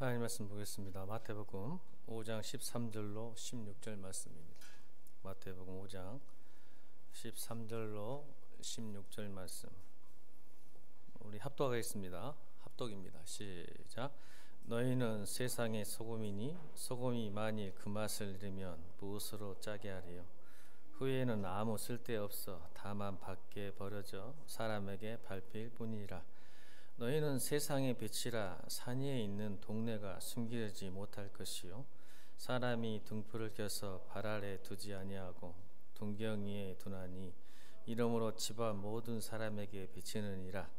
하나님 말씀 보겠습니다. 마태복음 5장 13절로 16절 말씀입니다. 마태복음 5장 13절로 16절 말씀. 우리 합독하겠습니다. 합독입니다. 시작. 너희는 세상의 소금이니 소금이 만일 그 맛을 잃으면 무엇으로 짜게 하리요? 후에는 아무 쓸데없어 다만 밖에 버려져 사람에게 밟힐 뿐이라. 너희는 세상의 빛이라. 산 위에 있는 동네가 숨기지 못할 것이요 사람이 등불을 켜서 발 아래 두지 아니하고 등경 위에 두나니 이러므로 집안 모든 사람에게 비치느니라.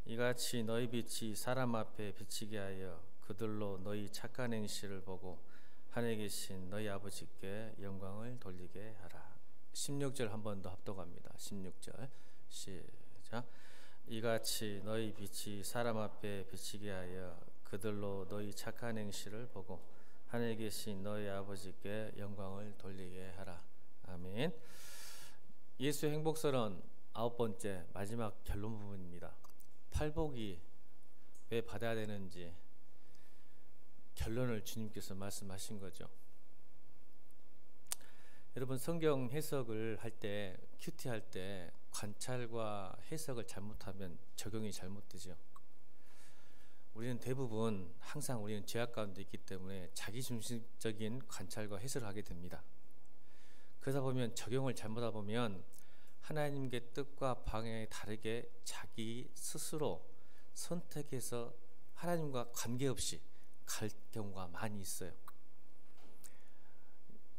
이같이 너희 빛이 사람 앞에 비치게 하여 그들로 너희 착한 행실을 보고 하늘에 계신 너희 아버지께 영광을 돌리게 하라. 16절 한 번 더 합독합니다. 16절 시작. 이같이 너희 빛이 사람 앞에 비치게 하여 그들로 너희 착한 행실을 보고 하늘에 계신 너희 아버지께 영광을 돌리게 하라. 아멘. 예수의 행복설은 9번째 마지막 결론 부분입니다. 팔복이 왜 받아야 되는지 결론을 주님께서 말씀하신 거죠. 여러분, 성경 해석을 할 때, 큐티 할 때 관찰과 해석을 잘못하면 적용이 잘못되죠. 우리는 대부분 항상 우리는 죄악 가운데 있기 때문에 자기중심적인 관찰과 해석을 하게 됩니다. 그러다 보면 적용을 잘못하다 보면 하나님께 뜻과 방향이 다르게 자기 스스로 선택해서 하나님과 관계없이 갈 경우가 많이 있어요.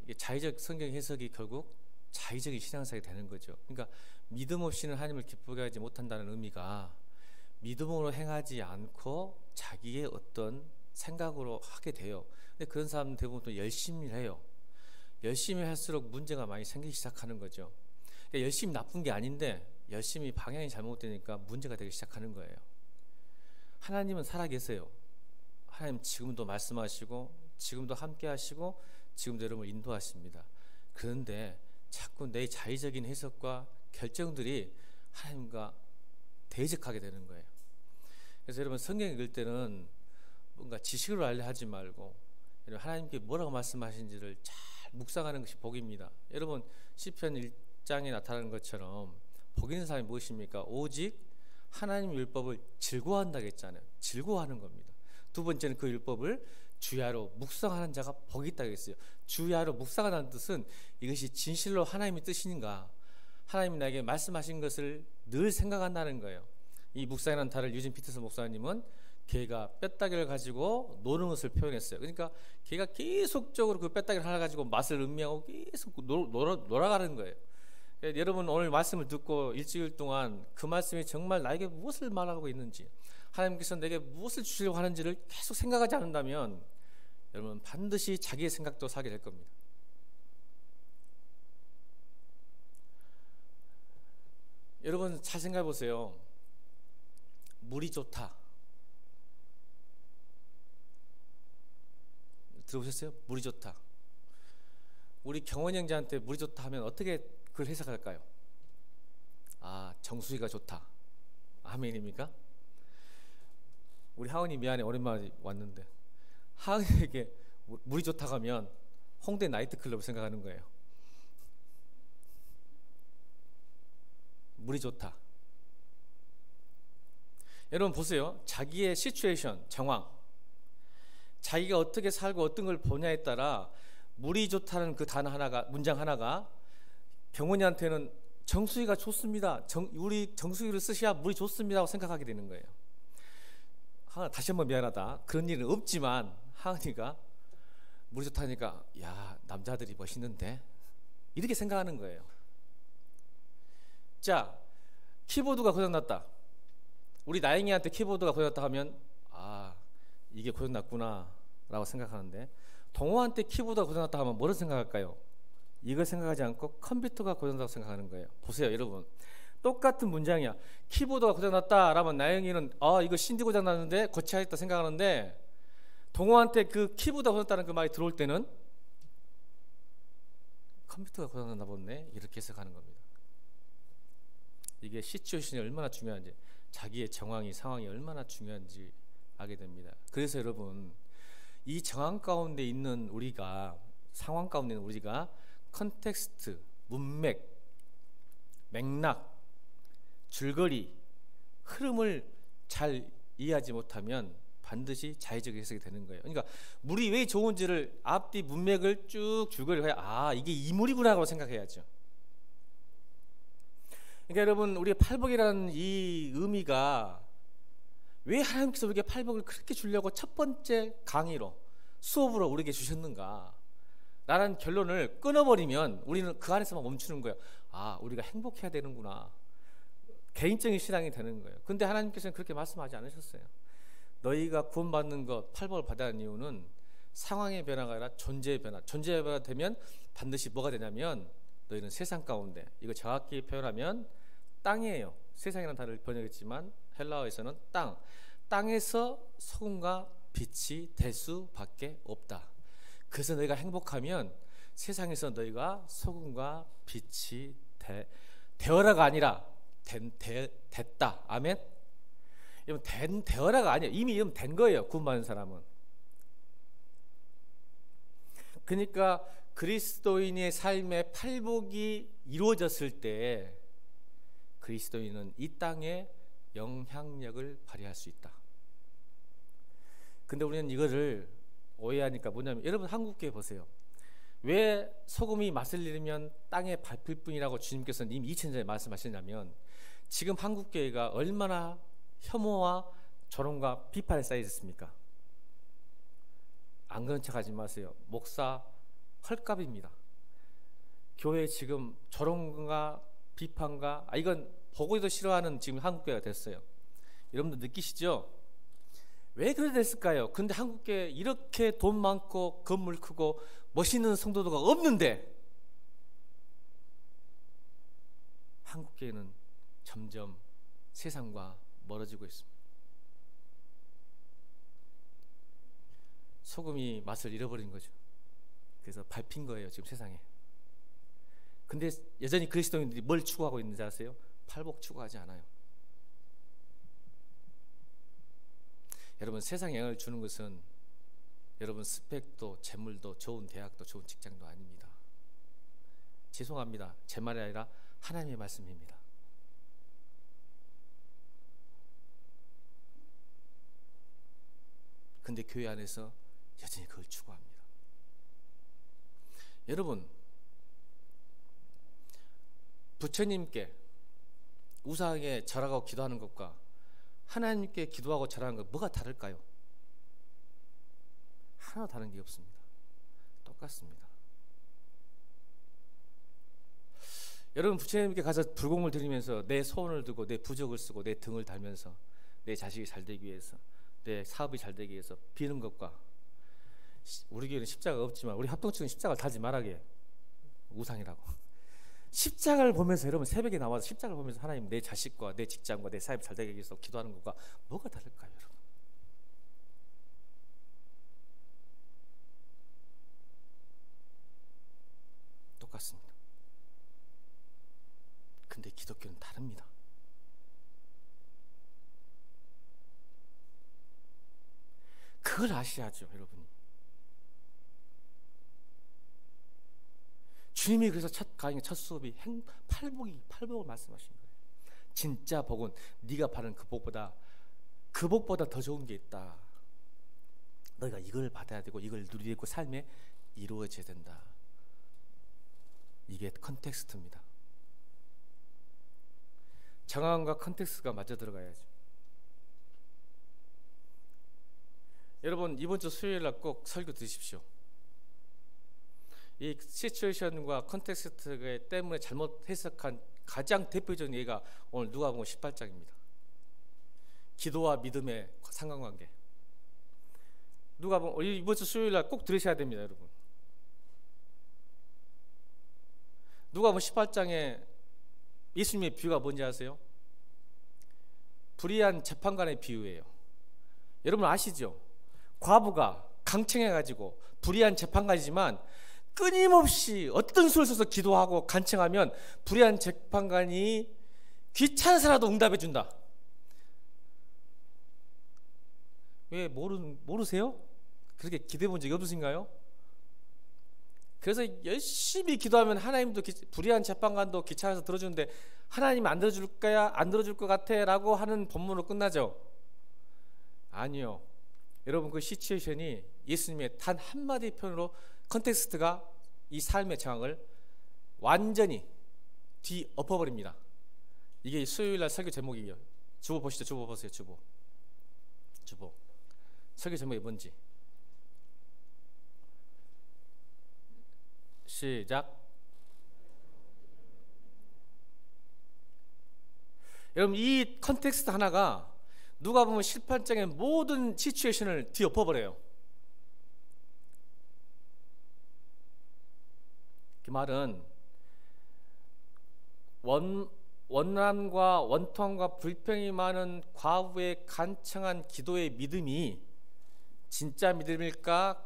이게 자의적 성경 해석이 결국 자의적인 신앙생활이 되는 거죠. 그러니까 믿음 없이는 하나님을 기쁘게 하지 못한다는 의미가 믿음으로 행하지 않고 자기의 어떤 생각으로 하게 돼요. 근데 그런 사람은 대부분 또 열심히 해요. 열심히 할수록 문제가 많이 생기기 시작하는 거죠. 그러니까 열심히 나쁜 게 아닌데 열심히 방향이 잘못되니까 문제가 되기 시작하는 거예요. 하나님은 살아계세요. 하나님 지금도 말씀하시고 지금도 함께 하시고 지금도 여러분을 인도하십니다. 그런데 자꾸 내 자의적인 해석과 결정들이 하나님과 대적하게 되는 거예요. 그래서 여러분, 성경 읽을 때는 뭔가 지식으로 알려 하지 말고 하나님께 뭐라고 말씀하신지를 잘 묵상하는 것이 복입니다. 여러분, 시편 1장에 나타나는 것처럼 복 있는 사람이 무엇입니까? 오직 하나님 율법을 즐거워한다고 했잖아요. 즐거워하는 겁니다. 두 번째는 그 율법을 주야로 묵상하는 자가 복이 있다고 했어요. 주야로 묵상하는 뜻은 이것이 진실로 하나님의 뜻인가, 하나님이 나에게 말씀하신 것을 늘 생각한다는 거예요. 이 묵상이라는 단어를 유진 피터스 목사님은 개가 뼈다귀를 가지고 노는 것을 표현했어요. 그러니까 개가 계속적으로 그 뼈다귀를 하나 가지고 맛을 음미하고 계속 놀아가는 거예요. 여러분, 오늘 말씀을 듣고 일주일 동안 그 말씀이 정말 나에게 무엇을 말하고 있는지, 하나님께서 내게 무엇을 주시려고 하는지를 계속 생각하지 않는다면 여러분 반드시 자기의 생각도 사게 될 겁니다. 여러분 잘 생각해 보세요. 물이 좋다. 들어보셨어요? 물이 좋다. 우리 경원 형제한테 물이 좋다 하면 어떻게 그걸 해석할까요? 아, 정수기가 좋다. 아멘입니까? 우리 하은이 미안해, 오랜만에 왔는데 하은이에게 물이 좋다고 하면 홍대 나이트클럽을 생각하는 거예요. 물이 좋다. 여러분 보세요. 자기의 시츄에이션, 정황, 자기가 어떻게 살고 어떤 걸 보냐에 따라 물이 좋다는 그 단어 하나가, 문장 하나가 경원이한테는 정수기가 좋습니다, 우리 정수기를 쓰셔야 물이 좋습니다 하고 생각하게 되는 거예요. 다시 한번 미안하다. 그런 일은 없지만 하은이가 물이 좋다니까 야, 남자들이 멋있는데 이렇게 생각하는 거예요. 자, 키보드가 고장났다. 우리 나영이한테 키보드가 고장났다 하면 아, 이게 고장났구나 라고 생각하는데, 동호한테 키보드가 고장났다 하면 뭐를 생각할까요? 이걸 생각하지 않고 컴퓨터가 고장났다고 생각하는 거예요. 보세요 여러분, 똑같은 문장이야. 키보드가 고장났다 라면 나영이는 아, 이거 CD 고장났는데 고쳐야겠다 생각하는데, 동호한테 그 키보드가 고장났다는 그 말이 들어올 때는 컴퓨터가 고장났나 보네 이렇게 해석하는 겁니다. 이게 시츄에이션이 얼마나 중요한지, 자기의 정황이, 상황이 얼마나 중요한지 알게 됩니다. 그래서 여러분, 이 정황 가운데 있는 우리가, 상황 가운데 있는 우리가 컨텍스트, 문맥, 맥락, 줄거리, 흐름을 잘 이해하지 못하면 반드시 자의적 해석이 되는 거예요. 그러니까 물이 왜 좋은지를 앞뒤 문맥을 쭉 줄거리를 해야, 아, 이게 이 물이구나라고 생각해야죠. 그러니까 여러분, 우리의 팔복이라는 이 의미가 왜 하나님께서 우리에게 팔복을 그렇게 주려고 첫 번째 강의로, 수업으로 우리에게 주셨는가 라는 결론을 끊어버리면 우리는 그 안에서만 멈추는 거예요. 아, 우리가 행복해야 되는구나. 개인적인 신앙이 되는 거예요. 근데 하나님께서는 그렇게 말씀하지 않으셨어요. 너희가 구원받는 것, 팔복을 받아야 하는 이유는 상황의 변화가 아니라 존재의 변화. 존재의 변화가 되면 반드시 뭐가 되냐면, 너희는 세상 가운데, 이거 정확히 표현하면 땅이에요. 세상이라는 단어를 번역했지만 헬라어에서는 땅. 땅에서 소금과 빛이 될 수밖에 없다. 그래서 너희가 행복하면 세상에서 너희가 소금과 빛이 되어라가 아니라 됐다. 아멘. 이건 되어라가 아니에요. 이미 이러면 된 거예요. 구원받은 사람은. 그러니까 그리스도인의 삶의 팔복이 이루어졌을 때 그리스도인은 이 땅에 영향력을 발휘할 수 있다. 근데 우리는 이거를 오해하니까 뭐냐면, 여러분 한국교회 보세요. 왜 소금이 맛을 잃으면 땅에 밟힐 뿐이라고 주님께서는 이미 2000년 전에 말씀하시냐면, 지금 한국교회가 얼마나 혐오와 조롱과 비판에 쌓여 있습니까? 안 그런 척 하지 마세요. 목사 헐값입니다. 교회 지금 조롱과 비판과, 이건 보고도 싫어하는 지금 한국교회가 됐어요. 여러분들 느끼시죠? 왜 그래 됐을까요? 근데 한국교회 이렇게 돈 많고 건물 크고 멋있는 성도도가 없는데 한국교회는 점점 세상과 멀어지고 있습니다. 소금이 맛을 잃어버린 거죠. 그래서 밟힌 거예요, 지금 세상에. 근데 여전히 그리스도인들이 뭘 추구하고 있는지 아세요? 팔복 추구하지 않아요. 여러분, 세상에 영향을 주는 것은 여러분 스펙도, 재물도, 좋은 대학도, 좋은 직장도 아닙니다. 죄송합니다. 제 말이 아니라 하나님의 말씀입니다. 근데 교회 안에서 여전히 그걸 추구합니다. 여러분, 부처님께 우상에 절하고 기도하는 것과 하나님께 기도하고 절하는 것, 뭐가 다를까요? 하나도 다른 게 없습니다. 똑같습니다. 여러분, 부처님께 가서 불공을 드리면서 내 소원을 두고 내 부적을 쓰고 내 등을 달면서 내 자식이 잘 되기 위해서, 내 사업이 잘 되기 위해서 비는 것과, 우리 교회는 십자가가 없지만 우리 합동측은 십자가를 달지 말라게, 우상이라고. 십자가를 보면서, 여러분 새벽에 나와서 십자가를 보면서 하나님, 내 자식과 내 직장과 내 사업이 잘 되기 위해서 기도하는 것과 뭐가 다를까요, 여러분? 똑같습니다. 근데 기독교는 다릅니다. 그걸 아셔야죠, 여러분이. 주님이 그래서 첫 강의, 첫 수업이 팔복을 말씀하신 거예요. 진짜 복은 네가 바른 그 복보다 더 좋은 게 있다. 너희가 이걸 받아야 되고 이걸 누리고 삶에 이루어져야 된다. 이게 컨텍스트입니다. 정황과 컨텍스트가 맞아 들어가야죠. 여러분, 이번 주 수요일 날 꼭 설교 들으십시오. 이 시츄에이션과 컨텍스트 때문에 잘못 해석한 가장 대표적인 예가 오늘 누가복음 18장입니다. 기도와 믿음의 상관관계. 누가복음 이번 주 수요일 날 꼭 들으셔야 됩니다, 여러분. 누가복음 18장에 예수님의 비유가 뭔지 아세요? 불의한 재판관의 비유예요. 여러분 아시죠? 과부가 강청해가지고 불의한 재판관이지만 끊임없이 어떤 수를 써서 기도하고 간청하면 불의한 재판관이 귀찮아서라도 응답해 준다. 왜 모르세요? 그렇게 기도해 본 적이 없으신가요? 그래서 열심히 기도하면 하나님도 불의한 재판관도 귀찮아서 들어주는데 하나님 안 들어줄 거야? 안 들어줄 것 같아? 라고 하는 본문으로 끝나죠? 아니요. 여러분, 그 시츄에이션이 예수님의 단 한마디 표현으로 컨텍스트가 이 삶의 상황을 완전히 뒤엎어버립니다. 이게 수요일날 설교 제목이에요. 주보 보시죠. 주보 보세요. 주보. 설교 제목이 뭔지. 시작. 여러분, 이 컨텍스트 하나가 누가 보면 실판장의 모든 시츄에이션을 뒤엎어버려요. 그 말은 원난과 원통과 불평이 많은 과부의 간청한 기도의 믿음이 진짜 믿음일까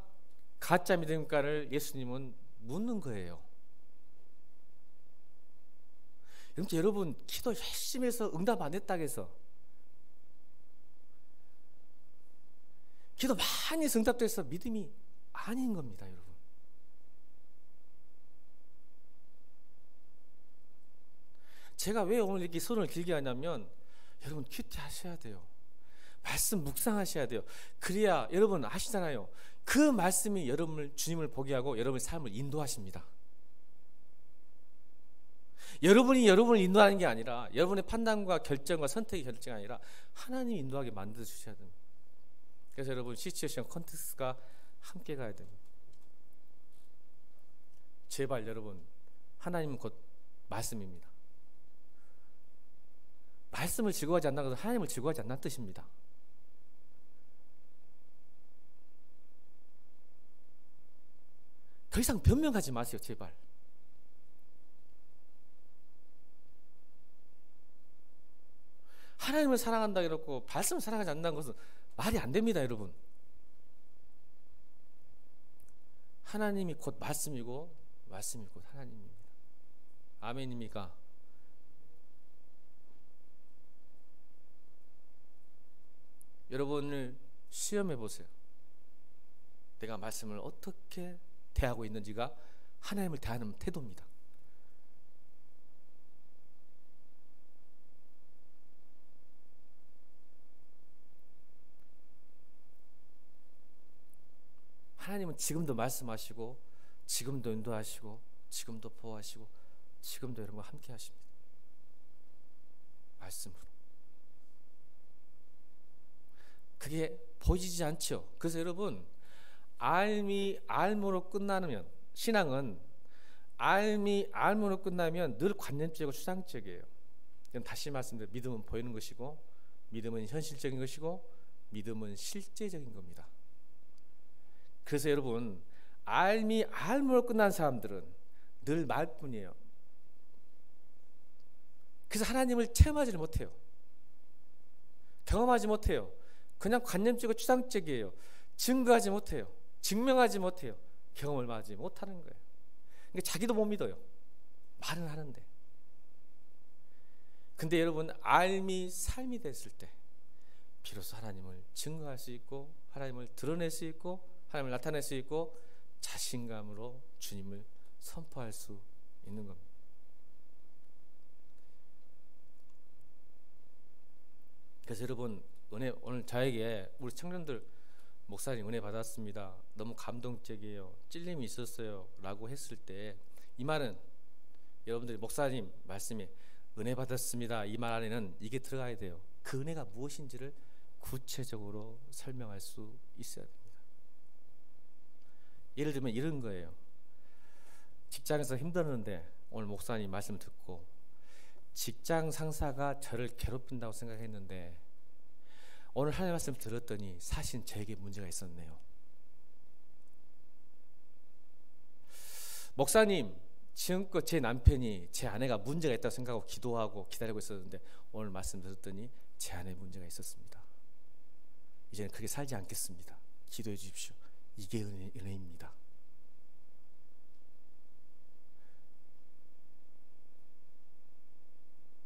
가짜 믿음일까를 예수님은 묻는 거예요. 여러분, 기도 열심히 해서 응답 안 했다고 해서, 기도 많이 해서 응답돼서 믿음이 아닌 겁니다, 여러분. 제가 왜 오늘 이렇게 설을 길게 하냐면, 여러분 큐티 하셔야 돼요. 말씀 묵상하셔야 돼요. 그래야 여러분 아시잖아요. 그 말씀이 여러분을, 주님을 보게 하고 여러분의 삶을 인도하십니다. 여러분이 여러분을 인도하는 게 아니라, 여러분의 판단과 결정과 선택의 결정이 아니라 하나님이 인도하게 만들어 주셔야 됩니다. 그래서 여러분, 시츄에이션 컨텍스트가 함께 가야 됩니다. 제발 여러분, 하나님은 곧 말씀입니다. 말씀을 즐거워하지 않는 것은 하나님을 즐거워하지 않는 뜻입니다. 더 이상 변명하지 마세요, 제발. 하나님을 사랑한다 이러고 말씀을 사랑하지 않는다는 것은 말이 안 됩니다, 여러분. 하나님이 곧 말씀이고 말씀이 곧 하나님입니다. 아멘입니까? 여러분을 시험해 보세요. 내가 말씀을 어떻게 대하고 있는지가 하나님을 대하는 태도입니다. 하나님은 지금도 말씀하시고, 지금도 인도하시고, 지금도 보호하시고, 지금도 여러분과 함께 하십니다. 말씀으로. 그게 보이지 않죠. 그래서 여러분, 알미 알무로 끝나면, 신앙은 알미 알무로 끝나면 늘 관념적이고 추상적이에요. 다시 말씀드려, 믿음은 보이는 것이고, 믿음은 현실적인 것이고, 믿음은 실제적인 겁니다. 그래서 여러분, 알미 알무로 끝난 사람들은 늘 말뿐이에요. 그래서 하나님을 체험하지 못해요. 경험하지 못해요. 그냥 관념적이고 추상적이에요. 증거하지 못해요. 증명하지 못해요. 경험을 하지 못하는 거예요. 그러니까 자기도 못 믿어요. 말은 하는데. 근데 여러분, 알미 삶이 됐을 때 비로소 하나님을 증거할 수 있고, 하나님을 드러낼 수 있고, 하나님을 나타낼 수 있고, 자신감으로 주님을 선포할 수 있는 겁니다. 그래서 여러분, 은혜, 오늘 저에게 우리 청년들, 목사님 은혜 받았습니다, 너무 감동적이에요, 찔림이 있었어요 라고 했을 때, 이 말은 여러분들이 목사님 말씀에 은혜 받았습니다 이 말 안에는 이게 들어가야 돼요. 그 은혜가 무엇인지를 구체적으로 설명할 수 있어야 됩니다. 예를 들면 이런 거예요. 직장에서 힘들었는데 오늘 목사님 말씀을 듣고 직장 상사가 저를 괴롭힌다고 생각했는데 오늘 하나님 말씀 들었더니 사실 저에게 문제가 있었네요. 목사님, 지금껏 제 남편이, 제 아내가 문제가 있다고 생각하고 기도하고 기다리고 있었는데 오늘 말씀 들었더니 제 아내에 문제가 있었습니다. 이제는 그렇게 살지 않겠습니다. 기도해 주십시오. 이게 은혜입니다.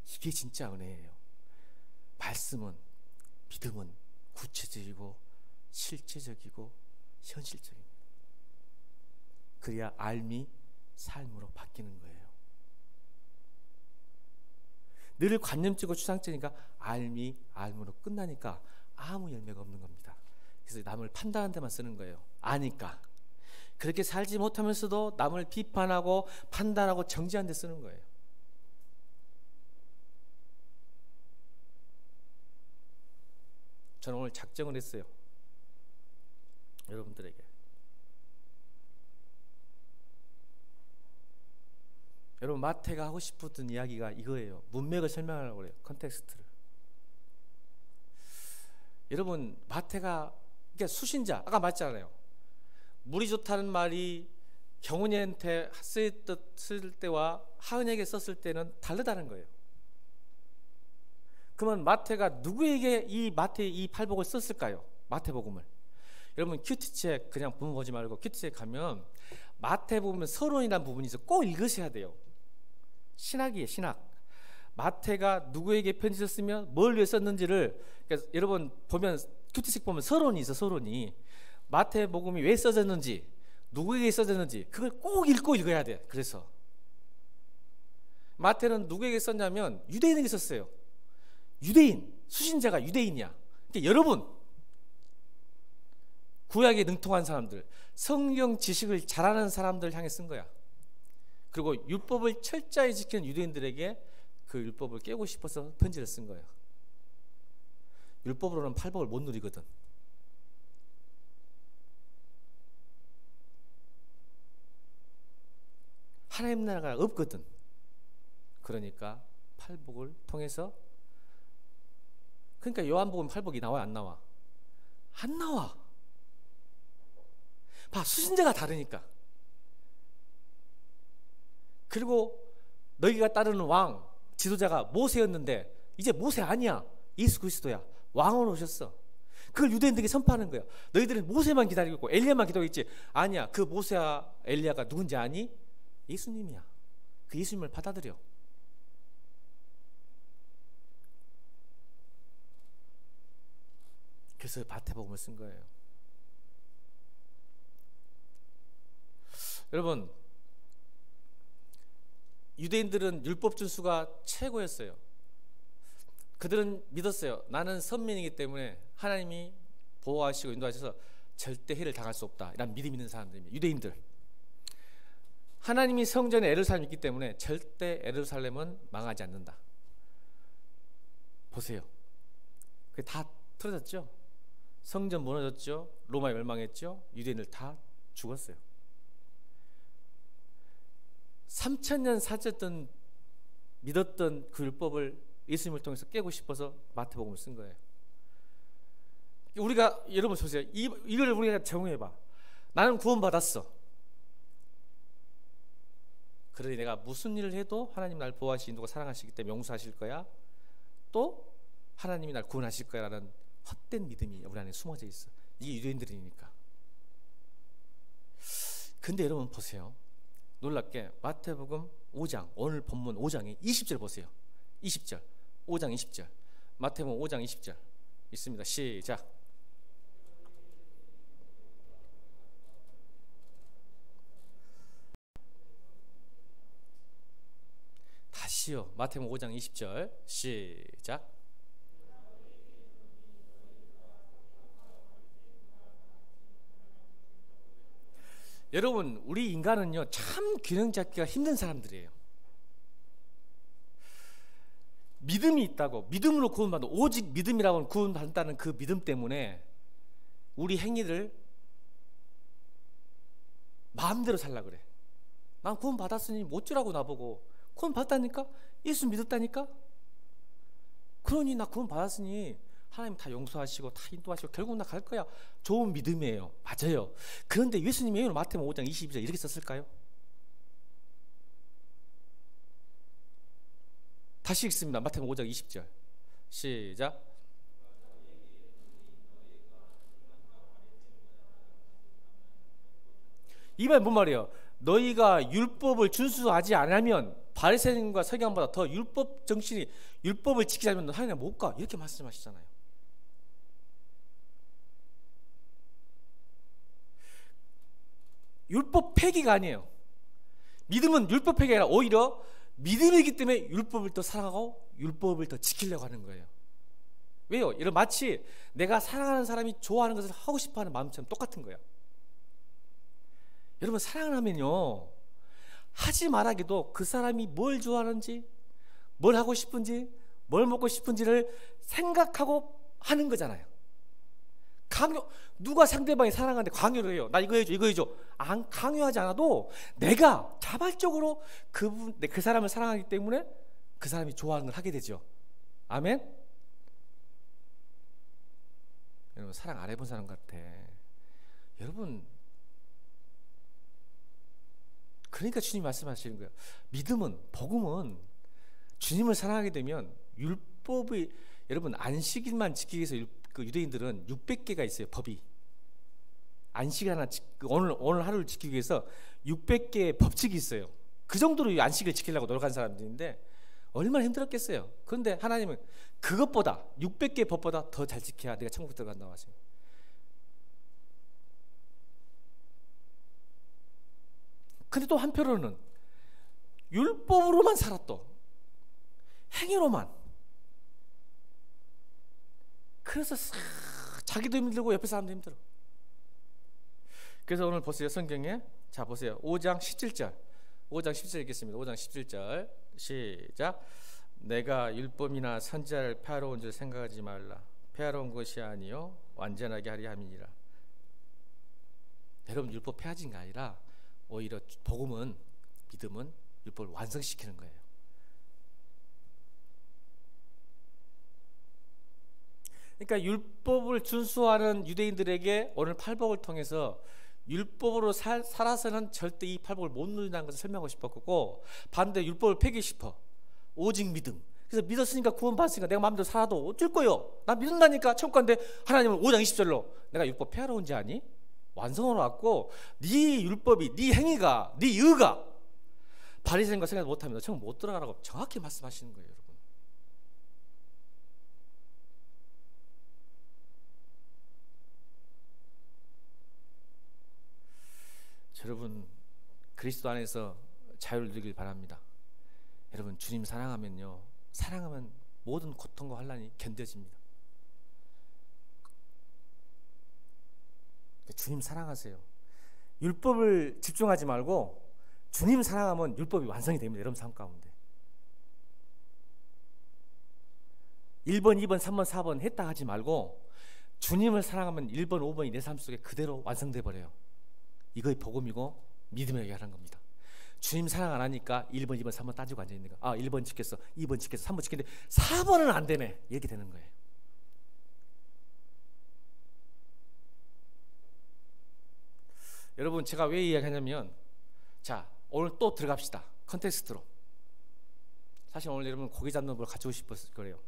이게 진짜 은혜예요. 말씀은, 믿음은 구체적이고 실제적이고 현실적입니다. 그래야 삶이 삶으로 바뀌는 거예요. 늘 관념적이고 추상적이니까 삶이 삶으로 끝나니까 아무 열매가 없는 겁니다. 그래서 남을 판단하는 데만 쓰는 거예요. 아니까. 그렇게 살지 못하면서도 남을 비판하고 판단하고 정죄하는 데 쓰는 거예요. 저는 오늘 작정을 했어요. 여러분들에게. 여러분, 마태가 하고 싶었던 이야기가 이거예요. 문맥을 설명하려고 그래요. 컨텍스트를. 여러분, 마태가 그러니까 수신자, 아까 말했잖아요. 물이 좋다는 말이 경훈이한테 쓸 때와 하은에게 썼을 때는 다르다는 거예요. 그러면 마태가 누구에게 이 팔복을 썼을까요? 마태복음을. 여러분, 큐티책 그냥 부분 보지 말고 큐티책 가면 마태복음은 서론이라는 부분이 있어. 꼭 읽으셔야 돼요. 신학이에요, 신학. 마태가 누구에게 편지 썼으면 뭘 위해 썼는지를, 그러니까 여러분 보면 큐티책 보면 서론이 있어. 서론이 마태복음이 왜 써졌는지, 누구에게 써졌는지 그걸 꼭 읽고 읽어야 돼. 그래서 마태는 누구에게 썼냐면 유대인에게 썼어요. 유대인, 수신자가 유대인이야. 그러니까 여러분, 구약에 능통한 사람들, 성경 지식을 잘하는 사람들 향해 쓴 거야. 그리고 율법을 철저히 지키는 유대인들에게 그 율법을 깨고 싶어서 편지를 쓴 거예요. 율법으로는 팔복을 못 누리거든. 하나님 나라가 없거든. 그러니까 팔복을 통해서, 그러니까 요한복음 팔복이 나와요, 안 나와? 안 나와. 봐, 수신자가 다르니까. 그리고 너희가 따르는 왕, 지도자가 모세였는데 이제 모세 아니야. 예수 그리스도야. 왕으로 오셨어. 그걸 유대인들에게 선포하는 거야. 너희들은 모세만 기다리고 있고 엘리야만 기다리고 있지. 아니야. 그 모세와 엘리야가 누군지 아니? 예수님이야. 그 예수님을 받아들여. 그래서 마태복음을 쓴 거예요. 여러분, 유대인들은 율법 준수가 최고였어요. 그들은 믿었어요. 나는 선민이기 때문에 하나님이 보호하시고 인도하셔서 절대 해를 당할 수 없다. 이런 믿음 있는 사람들입니다. 유대인들. 하나님이 성전에 예루살렘이 있기 때문에 절대 예루살렘은 망하지 않는다. 보세요. 그게 다 틀어졌죠. 성전 무너졌죠. 로마에 멸망했죠. 유대인들 다 죽었어요. 3000년 사셨던 믿었던 그 율법을 예수님을 통해서 깨고 싶어서 마태복음을 쓴 거예요. 우리가 여러분 보세요. 이걸 우리가 적용해봐. 나는 구원받았어. 그러니 내가 무슨 일을 해도 하나님 날 보호하시고 인도가 사랑하시기 때문에 용서하실 거야. 또 하나님이 날 구원하실 거야라는 헛된 믿음이 우리 안에 숨어져 있어. 이게 유대인들이니까. 근데 여러분 보세요. 놀랍게 마태복음 5장, 오늘 본문 5장에 20절 보세요. 20절, 5장 20절. 마태복음 5장 20절 있습니다. 시작. 다시요. 마태복음 5장 20절 시작. 여러분, 우리 인간은요 참 균형 잡기가 힘든 사람들이에요. 믿음이 있다고, 믿음으로 구원받는, 오직 믿음이라고 구원받는다는 그 믿음 때문에 우리 행위를 마음대로 살라 그래. 난 구원받았으니 어쩌라고 나보고. 구원받았다니까? 예수 믿었다니까? 그러니 나 구원받았으니 하나님 다 용서하시고 다 인도하시고 결국 나 갈 거야. 좋은 믿음이에요. 맞아요. 그런데 예수님이 왜 마태복음 5장 22절 이렇게 썼을까요? 다시 읽습니다. 마태복음 5장 20절 시작. 이 말 뭔 말이에요? 너희가 율법을 준수하지 않으면 바리새인과 서기관보다 더 율법 정신이, 율법을 지키지 않으면 너 하나님 못 가. 이렇게 말씀하시잖아요. 율법 폐기가 아니에요. 믿음은 율법 폐기가 아니라 오히려 믿음이기 때문에 율법을 더 사랑하고 율법을 더 지키려고 하는 거예요. 왜요? 여러분, 마치 내가 사랑하는 사람이 좋아하는 것을 하고 싶어하는 마음처럼 똑같은 거예요. 여러분, 사랑을 하면요, 하지 말아도 그 사람이 뭘 좋아하는지, 뭘 하고 싶은지, 뭘 먹고 싶은지를 생각하고 하는 거잖아요. 누가 상대방이 사랑하는데 강요를 해요. 나 이거 해줘, 이거 해줘. 안 강요하지 않아도 내가 자발적으로 그 사람을 사랑하기 때문에 그 사람이 좋아하는 걸 하게 되죠. 아멘? 여러분, 사랑 안 해본 사람 같아. 여러분, 그러니까 주님 말씀하시는 거예요. 믿음은, 복음은 주님을 사랑하게 되면 율법이, 여러분, 안식일만 지키기 위해서 그 유대인들은 600개가 있어요. 법이. 안식 하나, 오늘 하루를 지키기 위해서 600개의 법칙이 있어요. 그 정도로 안식을 지키려고 노력한 사람들인데 얼마나 힘들었겠어요. 그런데 하나님은 그것보다 600개의 법보다 더 잘 지켜야 내가 천국 들어간다고 하세요. 근데 또 한편으로는 율법으로만 살았또, 행위로만. 그래서 자기도 힘들고 옆에 사람도 힘들어. 그래서 오늘 보세요. 성경에, 자 보세요. 5장 17절 5장 17절 읽겠습니다. 5장 17절 시작. 내가 율법이나 선지자를 폐하러 온 줄 생각하지 말라. 폐하러 온 것이 아니요 완전하게 하려 함이니라. 여러분, 율법 폐하진 게 아니라 오히려 복음은, 믿음은 율법을 완성시키는 거예요. 그러니까 율법을 준수하는 유대인들에게 오늘 팔복을 통해서 율법으로 살아서는 절대 이 팔복을 못 누린다는 것을 설명하고 싶었고, 반대로 율법을 폐기 싶어. 오직 믿음. 그래서 믿었으니까 구원받았으니까 내가 마음대로 살아도 어쩔 거요. 나 믿는다니까 천국 간데 하나님은 5장 20절로 내가 율법 폐하러 온지 아니? 완성으로 왔고, 네 율법이, 네 행위가, 네 의가 바리새인과 생각 못하면 너 천국 못 들어가라고 정확히 말씀하시는 거예요. 여러분, 여러분, 그리스도 안에서 자유를 누리길 바랍니다. 여러분, 주님 사랑하면요, 사랑하면 모든 고통과 환난이 견뎌집니다. 주님 사랑하세요. 율법을 집중하지 말고 주님 사랑하면 율법이 완성이 됩니다. 여러분 삶 가운데 1번, 2번, 3번, 4번 했다 하지 말고 주님을 사랑하면 1번, 5번이 내 삶 속에 그대로 완성돼 버려요. 이거의 복음이고 믿음을 얘기하는 겁니다. 주님 사랑 안 하니까 1번, 2번, 3번 따지고 앉아 있는 거. 1번 지켰어, 2번 지켰어, 3번 지켰는데 4번은 안 되네, 이렇게 되는 거예요. 여러분, 제가 왜 이야기하냐면, 자, 오늘 또 들어갑시다. 컨텍스트로. 사실 오늘 여러분 고기 잡는 걸 가지고 싶었을 거예요.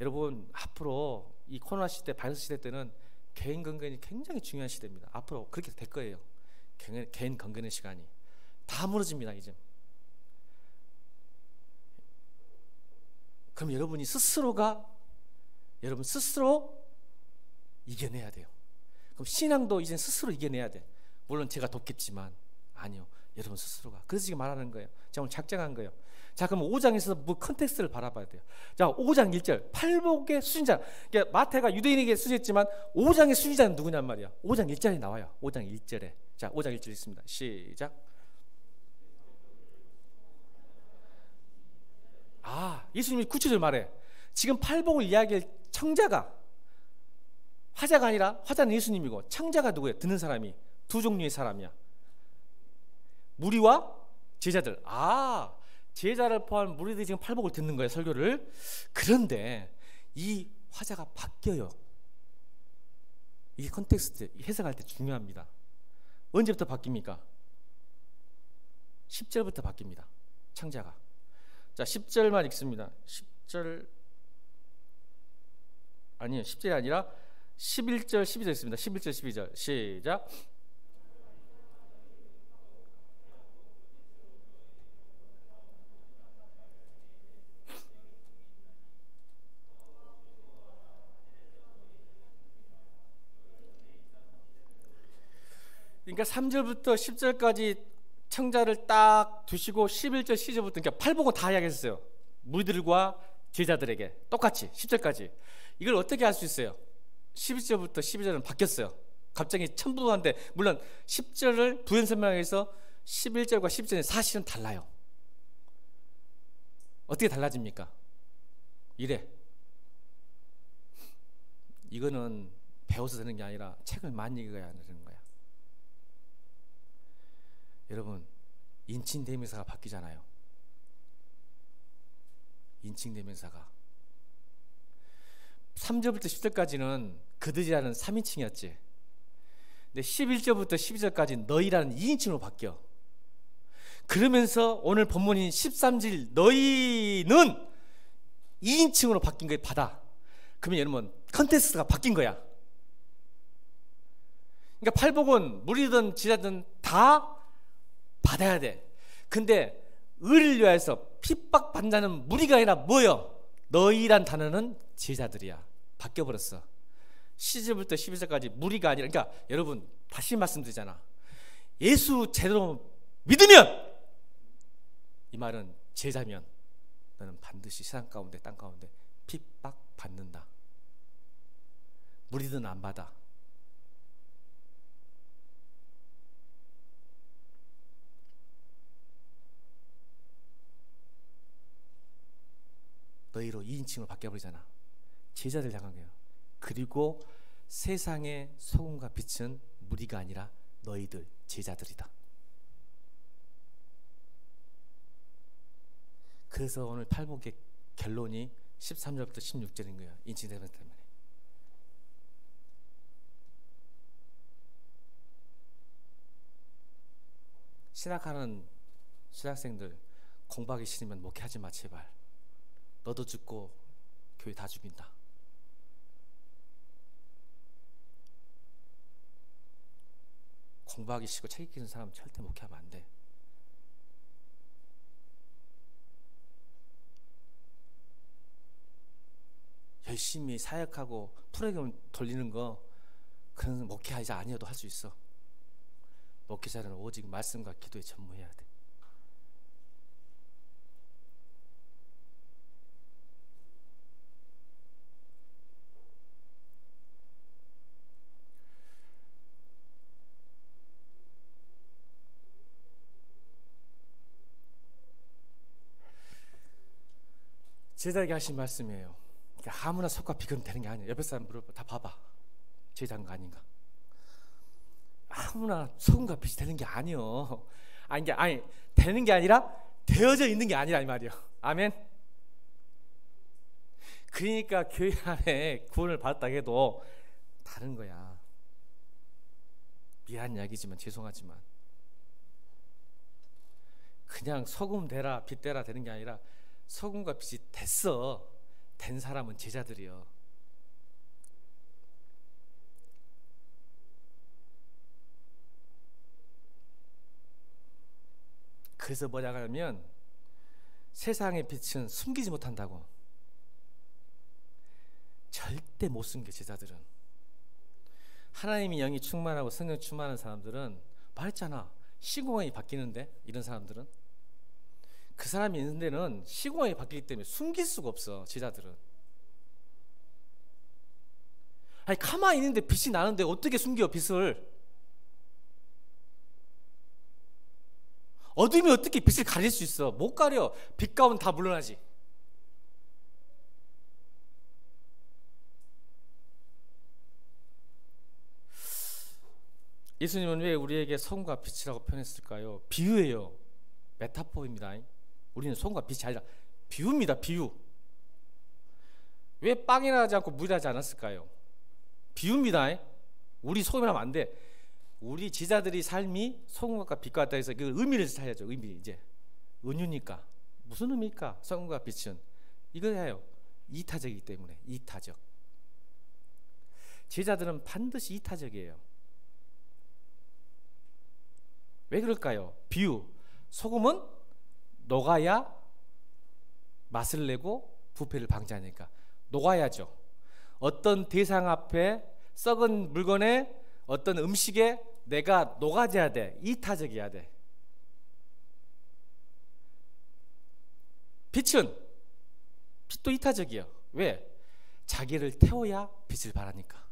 여러분, 앞으로 이 코로나 시대, 바이러스 시대 때는 개인 건강이 굉장히 중요한 시대입니다. 앞으로 그렇게 될 거예요. 개인 건강의 시간이 다 무너집니다. 이제. 그럼 여러분이 여러분 스스로 이겨내야 돼요. 그럼 신앙도 이제 스스로 이겨내야 돼. 물론 제가 돕겠지만 아니요, 여러분 스스로가. 그래서 지금 말하는 거예요. 제가 오늘 작정한 거예요. 자, 그럼 5장에서 뭐 컨텍스트를 바라봐야 돼요. 자, 5장 1절 팔복의 수신자. 그러니까 마태가 유대인에게 수지했지만 5장의 수지자는 누구냔 말이야. 5장 1절에 나와요. 5장 1절에. 자, 5장 1절 있습니다. 시작. 예수님이 구체적으로 말해. 지금 팔복을 이야기할 청자가, 화자가 아니라, 화자는 예수님이고 청자가 누구예요? 듣는 사람이 두 종류의 사람이야. 무리와 제자들. 제자를 포함한 무리들이 지금 팔복을 듣는 거예요, 설교를. 그런데 이 화자가 바뀌어요. 이게 컨텍스트 해석할 때 중요합니다. 언제부터 바뀝니까? 10절부터 바뀝니다. 청자가. 자, 10절만 읽습니다. 10절이 아니라 11절 12절 있습니다. 11절 12절 시작. 그러니까 3절부터 10절까지 청자를 딱 두시고 11절, 12절부터 그러니까 팔복은 다 이야기했어요. 무리들과 제자들에게 똑같이 10절까지. 이걸 어떻게 할 수 있어요? 11절부터 12절은 바뀌었어요. 갑자기 첨부한데, 물론 10절을 부연 설명해서 11절과 12절은 사실은 달라요. 어떻게 달라집니까? 이래. 이거는 배워서 되는 게 아니라 책을 많이 읽어야 되는 거야. 여러분, 인칭 대명사가 바뀌잖아요. 인칭 대명사가 3절부터 10절까지는 그들이라는 3인칭이었지. 근데 11절부터 12절까지 너희라는 2인칭으로 바뀌어. 그러면서 오늘 본문인 13절 너희는 2인칭으로 바뀐 거에 받아. 그러면 여러분 컨텍스트가 바뀐 거야. 그러니까 팔복은 무리든 제자든 다 받아야 돼. 근데 의를 위하여서 핍박받는 무리가 아니라 뭐요? 너희란 단어는 제자들이야. 바뀌어버렸어. 10절부터 12절까지 무리가 아니라, 그러니까 여러분 다시 말씀드리잖아. 예수 제대로 믿으면, 이 말은 제자면 너는 반드시 세상 가운데 땅 가운데 핍박받는다. 무리든 안 받아. 너희로 2인칭으로 바뀌어버리잖아. 제자들 향한 거예요. 그리고 세상의 소금과 빛은 무리가 아니라 너희들 제자들이다. 그래서 오늘 팔복의 결론이 13절부터 16절인 거예요. 인칭되면 때문에. 신학하는 신학생들 공부하기 싫으면 목회하지 마 제발. 너도 죽고 교회 다 죽인다. 공부하기 싫고 책 읽는 사람 절대 목회하면 안 돼. 열심히 사역하고 프로그램 돌리는 거 그런 목회자 아니어도 할 수 있어. 목회자는 오직 말씀과 기도에 전무해야 돼. 제자에게 하신 말씀이에요. 아무나 속과 비교는 되는 게 아니에요. 옆에 사람 물어봐. 다 봐봐. 제자인가 아닌가. 아무나 소금과 빛이 되는 게 아니요. 아니 되는 게 아니라 되어져 있는 게 아니라 이 말이요. 아멘. 그러니까 교회 안에 구원을 받았다 해도 다른 거야. 미안 이야기지만 죄송하지만 그냥 소금 되라 빛 되라 되는 게 아니라 소금과 빛이 됐어. 된 사람은 제자들이요. 그래서 뭐냐 하면 세상의 빛은 숨기지 못한다고. 절대 못 숨겨. 제자들은 하나님이 영이 충만하고 성령 충만한 사람들은 말했잖아. 시공간이 바뀌는데 이런 사람들은 그 사람이 있는 데는 시공간이 바뀌기 때문에 숨길 수가 없어. 제자들은 아니 가만히 있는데 빛이 나는데 어떻게 숨겨 빛을. 어둠이 어떻게 빛을 가릴 수 있어. 못 가려. 빛 가운데 다 물러나지. 예수님은 왜 우리에게 소금과 빛이라고 표현했을까요? 비유예요. 메타포입니다. 우리는 소금과 빛이 아니라 비유입니다. 비유. 왜 빵이나 하지 않고 물이나 하지 않았을까요? 비유입니다. 우리 소금이라면 안 돼. 우리 제자들이 삶이 소금과 빛과 같다 해서 그 의미를 찾아야죠. 의미. 이제 은유니까 무슨 의미일까? 소금과 빛은 이거예요. 이타적이기 때문에. 이타적. 제자들은 반드시 이타적이에요. 왜 그럴까요? 비유. 소금은 녹아야 맛을 내고 부패를 방지하니까 녹아야죠. 어떤 대상 앞에 썩은 물건에 어떤 음식에 내가 녹아져야 돼. 이타적이어야 돼. 빛도 이타적이야. 왜? 자기를 태워야 빛을 발하니까.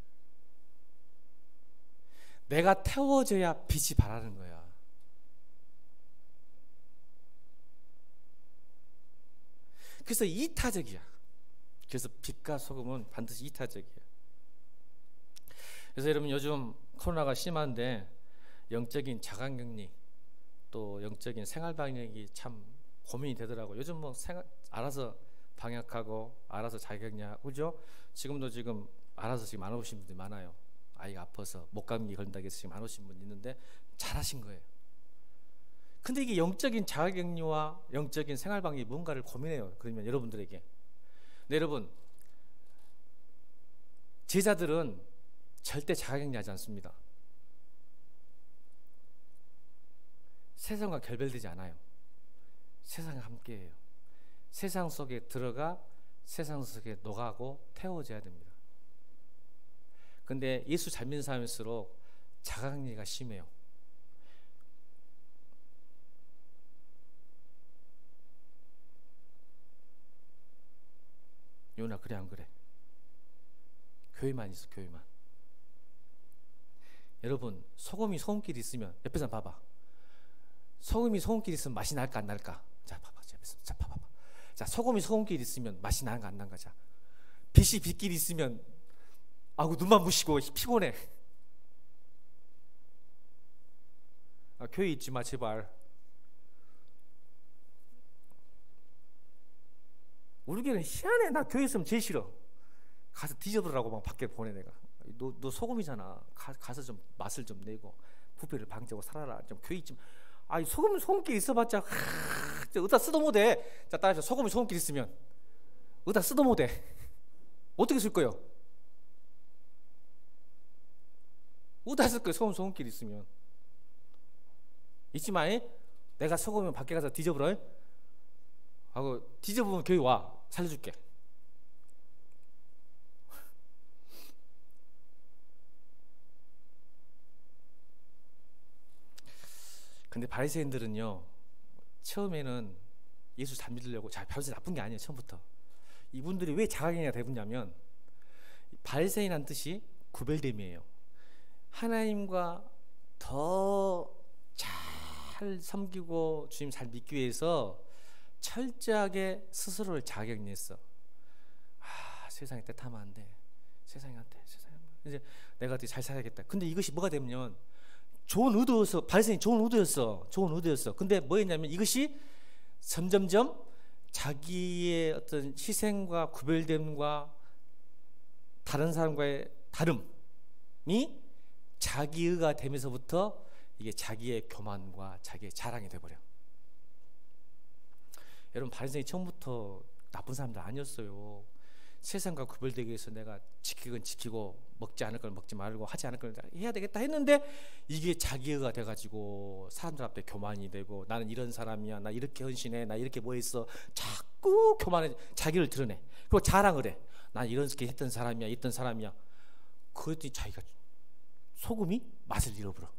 내가 태워져야 빛이 발하는 거야. 그래서 이타적이야. 그래서 빛과 소금은 반드시 이타적이야. 그래서 여러분 요즘 코로나가 심한데 영적인 자가격리 또 영적인 생활방역이 참 고민이 되더라고요. 요즘 뭐 알아서 방역하고 알아서 자가격리하고 그죠? 지금도 지금 알아서 지금 안 오신 분들이 많아요. 아이가 아파서 목감기 걸린다고 해서 지금 안 오신 분 있는데 잘하신 거예요. 근데 이게 영적인 자가격리와 영적인 생활방역이 뭔가를 고민해요. 그러면 여러분들에게. 네, 여러분 제자들은 절대 자가격리하지 않습니다. 세상과 결별되지 않아요. 세상과 함께해요. 세상 속에 들어가 세상 속에 녹아고 태워져야 됩니다. 근데 예수 잘 믿는 사람일수록 자가격리가 심해요. 요나 그래 안 그래? 교회만 있어. 교회만. 여러분 소금이 소금끼리 있으면 옆에 사람 봐봐. 소금이 소금끼리 있으면 맛이 날까 안 날까? 자 봐봐. 자 봐봐. 자 소금이 소금끼리 있으면 맛이 나는가 안 나는가? 자 빛이 빛끼리 있으면 아구 눈만 부시고 피곤해. 교회 있지 마 제발. 우리 교회는 희한해. 나 교회 있으면 제일 싫어. 가서 뒤져보라고 막 밖에 보내 내가. 너 소금이잖아. 가서 좀 맛을 좀 내고 부패를 방지하고 살아라. 좀 교회 있지. 아니 소금은 소금끼리 있어봤자 어디다 쓰도 못해. 자 따라서 소금이 소금끼리 있으면 어디다 쓰도 못해. 어떻게 쓸 거요? 어디다 쓸 거요? 소금끼리 있으면. 잊지 마. 내가 소금이면 밖에 가서 뒤져보라. 하고 뒤져보면 교회 와. 살려줄게. 근데 바리새인들은요 처음에는 예수 잘 믿으려고 바리새인 나쁜 게 아니에요. 처음부터 이분들이 왜 자가격리가 되었냐면 바리새인한 뜻이 구별됨이에요. 하나님과 더 잘 섬기고 주님 잘 믿기 위해서 철저하게 스스로를 자가격리했어. 세상에 떼타면 안 돼. 세상에 이제 내가 어떻게 잘 살아야겠다. 근데 이것이 뭐가 되면 좋은 의도였어. 바리새인이 좋은 의도였어. 근데 뭐였냐면 이것이 점점점 자기의 어떤 희생과 구별됨과 다른 사람과의 다름이 자기의가 되면서부터 이게 자기의 교만과 자기의 자랑이 돼버려. 여러분 바리새인이 처음부터 나쁜 사람들 아니었어요. 세상과 구별되기 위해서 내가 지키건 지키고 먹지 않을 걸 먹지 말고 하지 않을 걸 해야 되겠다 했는데 이게 자기의가 돼가지고 사람들 앞에 교만이 되고 나는 이런 사람이야. 나 이렇게 헌신해. 나 이렇게 뭐 했어. 자꾸 교만해. 자기를 드러내. 그리고 자랑을 해. 난 이렇게 했던 사람이야. 있던 사람이야. 그랬더니 자기가 소금이 맛을 잃어버려.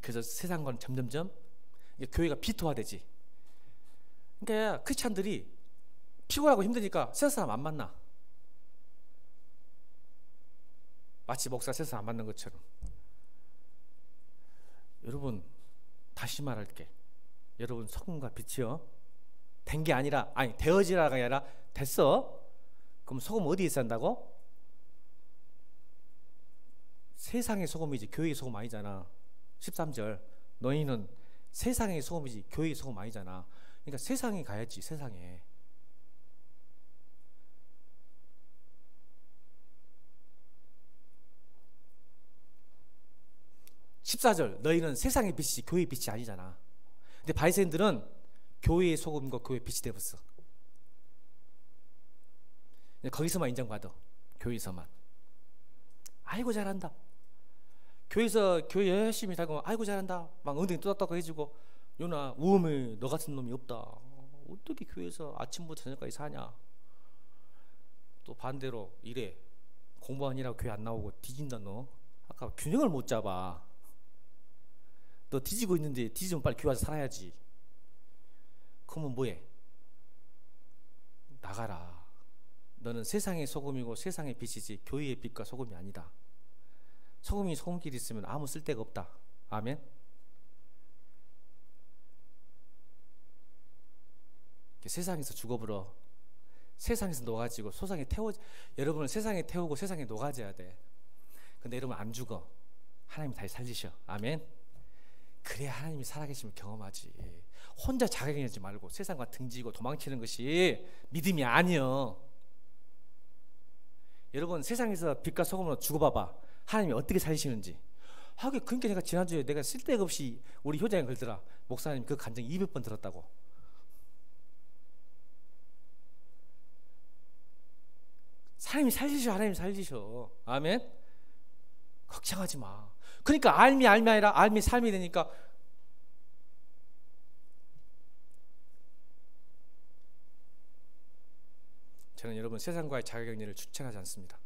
그래서 세상과는 점점점 교회가 비토화되지. 그러니까 크리스찬들이 피곤하고 힘드니까 세상 사람 안 만나. 마치 목사 세상 사람 안 만나는 것처럼. 여러분 다시 말할게. 여러분 소금과 빛이요 된 게 아니라 되어지라가 아니라 됐어. 그럼 소금 어디에 산다고? 세상의 소금이지 교회의 소금 아니잖아. 13절 너희는 세상의 소금이지 교회의 소금 아니잖아. 그러니까 세상에 가야지. 세상에. (14절) 너희는 세상의 빛이지 교회의 빛이 아니잖아. 근데 바리새인들은 교회의 소금과 교회의 빛이 되었어. 거기서만 인정받아. 교회에서만. 아이고 잘한다. 교회에서 교회 열심히 다니고 아이고 잘한다 막 엉덩이 뚜덕뚜덕 해주고 요나 우음에 너 같은 놈이 없다. 어떻게 교회에서 아침부터 저녁까지 사냐. 또 반대로 이래. 공부하느라고 교회 안 나오고 뒤진다 너. 아까 균형을 못 잡아. 너 뒤지고 있는데 뒤지면 빨리 교회 와서 살아야지. 그러면 뭐해? 나가라. 너는 세상의 소금이고 세상의 빛이지 교회의 빛과 소금이 아니다. 소금이 소금끼리 있으면 아무 쓸데가 없다. 아멘. 세상에서 죽어버려. 세상에서 녹아지고 소상에 태워. 여러분은 세상에 태우고 세상에 녹아져야 돼. 근데 여러분 안 죽어. 하나님이 다시 살리셔. 아멘. 그래야 하나님이 살아계심을 경험하지. 혼자 자격이지 말고 세상과 등지고 도망치는 것이 믿음이 아니여. 여러분 세상에서 빛과 소금으로 죽어봐봐. 하나님이 어떻게 살리시는지. 그러니까 내가 지난주에 내가 쓸데가 없이 우리 효장에 걸더라. 목사님 그 간증 200번 들었다고. 하나님이 살리셔. 하나님이 살리셔. 아멘. 걱정하지 마. 그러니까 알미 아니라 알미 삶이 되니까 저는 여러분 세상과의 자가격리를 추천하지 않습니다.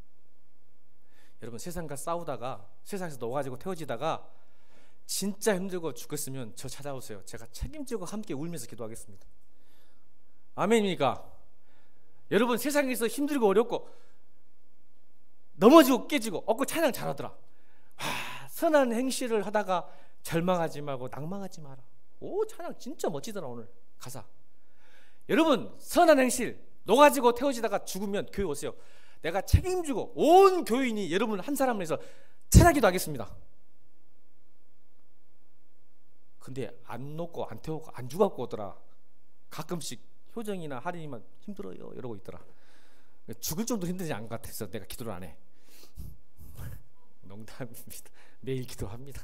여러분 세상과 싸우다가 세상에서 녹아지고 태워지다가 진짜 힘들고 죽겠으면 저 찾아오세요. 제가 책임지고 함께 울면서 기도하겠습니다. 아멘입니까? 여러분 세상에서 힘들고 어렵고 넘어지고 깨지고 얻고 찬양 잘하더라. 선한 행실을 하다가 절망하지 말고 낭망하지 마라. 오, 찬양 진짜 멋지더라. 오늘 가사. 여러분 선한 행실 녹아지고 태워지다가 죽으면 교회 오세요. 내가 책임지고 온 교인이 여러분 한 사람을 해서 찬양기도 하겠습니다. 근데 안 녹고 안 태우고 안 죽었고 오더라. 가끔씩 효정이나 할인이만 힘들어요 이러고 있더라. 죽을 정도로 힘들지 않은 것 같아서 내가 기도를 안 해. 농담입니다. 매일 기도합니다.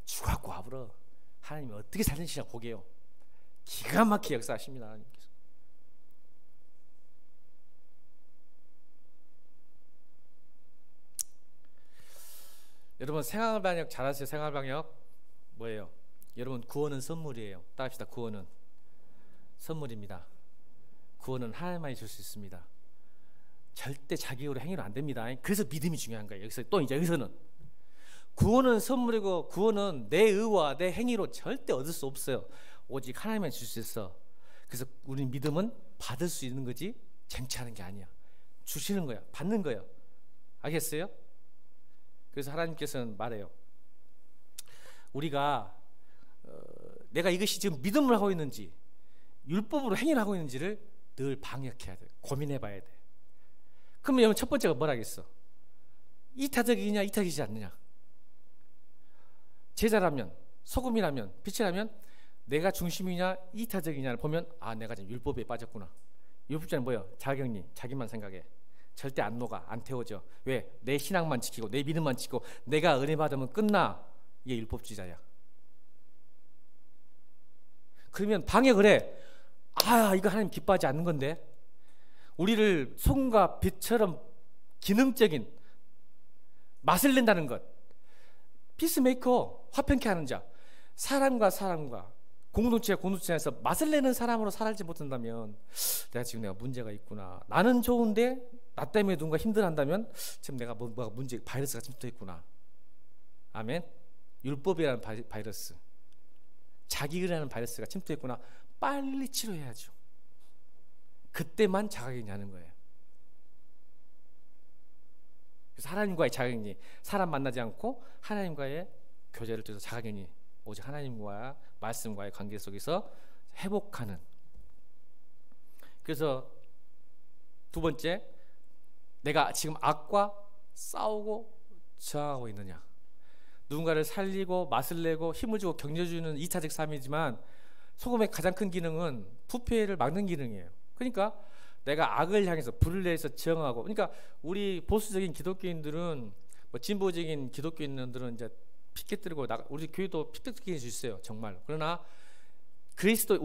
죽었고 와버려. 하나님이 어떻게 살리시냐 보게요. 기가 막히게 역사하십니다. 하나님께서. 여러분 생활방역 잘하세요. 생활방역 뭐예요? 여러분 구원은 선물이에요. 따라합시다. 구원은 선물입니다. 구원은 하나님만이 줄 수 있습니다. 절대 자기 의로 행위로 안 됩니다. 그래서 믿음이 중요한 거예요. 여기서는 구원은 선물이고 구원은 내 의와 내 행위로 절대 얻을 수 없어요. 오직 하나님만 줄 수 있어. 그래서 우리 믿음은 받을 수 있는 거지 쟁취하는 게 아니야. 주시는 거야. 받는 거야. 알겠어요? 그래서 하나님께서는 말해요. 우리가 내가 이것이 지금 믿음을 하고 있는지 율법으로 행위를 하고 있는지를 늘 방역해야 돼. 고민해 봐야 돼. 그러면 여러분 첫 번째가 뭐라겠어? 이타적이냐 이타적이지 않느냐. 제자라면 소금이라면 빛이라면 내가 중심이냐 이타적이냐를 보면 내가 지금 율법에 빠졌구나. 율법자는 뭐예요? 자격리, 자기만 생각해. 절대 안 녹아, 안 태워져. 왜? 내 신앙만 지키고 내 믿음만 지키고 내가 은혜 받으면 끝나. 이게 율법주의자야. 그러면 방역을 해. 이거 하나님 기뻐하지 않는 건데. 우리를 소금과 빛처럼 기능적인 맛을 낸다는 것. 피스메이커, 화평케 하는 자. 사람과 공동체 안에서 맛을 내는 사람으로 살지 못한다면 내가 문제가 있구나. 나는 좋은데 나 때문에 누군가 힘들어한다면 지금 내가 뭐가 문제, 바이러스가 침투 있구나. 아멘. 율법이라는 바이러스, 자기라는 바이러스가 침투했구나. 빨리 치료해야죠. 그때만 자가격리 하는 거예요. 그래서 하나님과의 자가격리, 사람 만나지 않고 하나님과의 교제를 통해서 자가격리, 오직 하나님과 말씀과의 관계 속에서 회복하는. 그래서 두 번째, 내가 지금 악과 싸우고 저항하고 있느냐. 누군가를 살리고 맛을 내고 힘을 주고 격려주는 2차적 삶이지만 소금의 가장 큰 기능은 부패를 막는 기능이에요. 그러니까 내가 악을 향해서 불을 내서 저항하고, 그러니까 우리 보수적인 기독교인들은, 진보적인 기독교인들은 이제 피켓 들고 우리 교회도 피켓 들고 있어요, 정말. 그러나 그리스도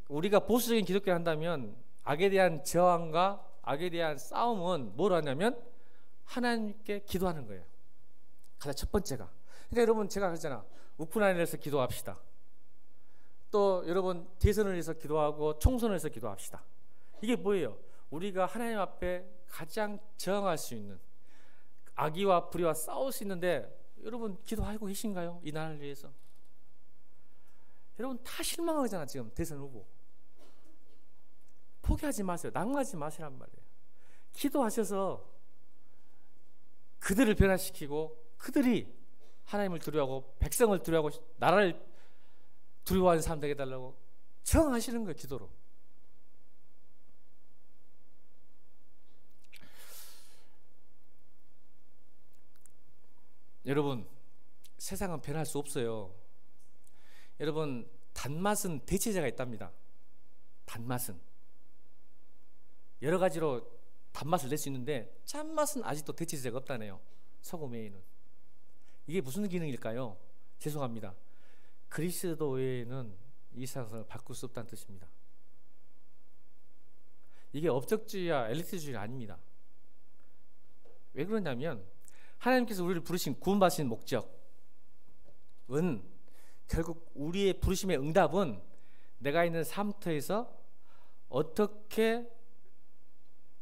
우리가 보수적인 기독교를 한다면 악에 대한 저항과 악에 대한 싸움은 뭐로 하냐면 하나님께 기도하는 거예요. 가장 첫 번째가. 그러니까 여러분 제가 그러잖아. 우크라이나에서 기도합시다. 또 여러분 대선을 위해서 기도하고 총선을 위해서 기도합시다. 이게 뭐예요? 우리가 하나님 앞에 가장 저항할 수 있는, 악의와 불의와 싸울 수 있는데 여러분 기도하고 계신가요? 이 나라를 위해서. 여러분 다 실망하잖아. 지금 대선 후보 포기하지 마세요. 낙마하지 마시란 말이에요. 기도하셔서 그들을 변화시키고 그들이 하나님을 두려워하고 백성을 두려워하고 나라를 두려워하는 사람 되게 해달라고 정하시는 거예요. 기도로. 여러분 세상은 변할 수 없어요. 여러분 단맛은 대체제가 있답니다. 단맛은 여러 가지로 단맛을 낼 수 있는데 짠맛은 아직도 대체제가 없다네요. 소금 외에는. 이게 무슨 기능일까요? 죄송합니다. 그리스도 외에는 이 세상을 바꿀 수 없다는 뜻입니다. 이게 업적주의와 엘리트주의가 아닙니다. 왜 그러냐면 하나님께서 우리를 부르신 구원받으신 목적은 결국 우리의 부르심의 응답은 내가 있는 삶터에서 어떻게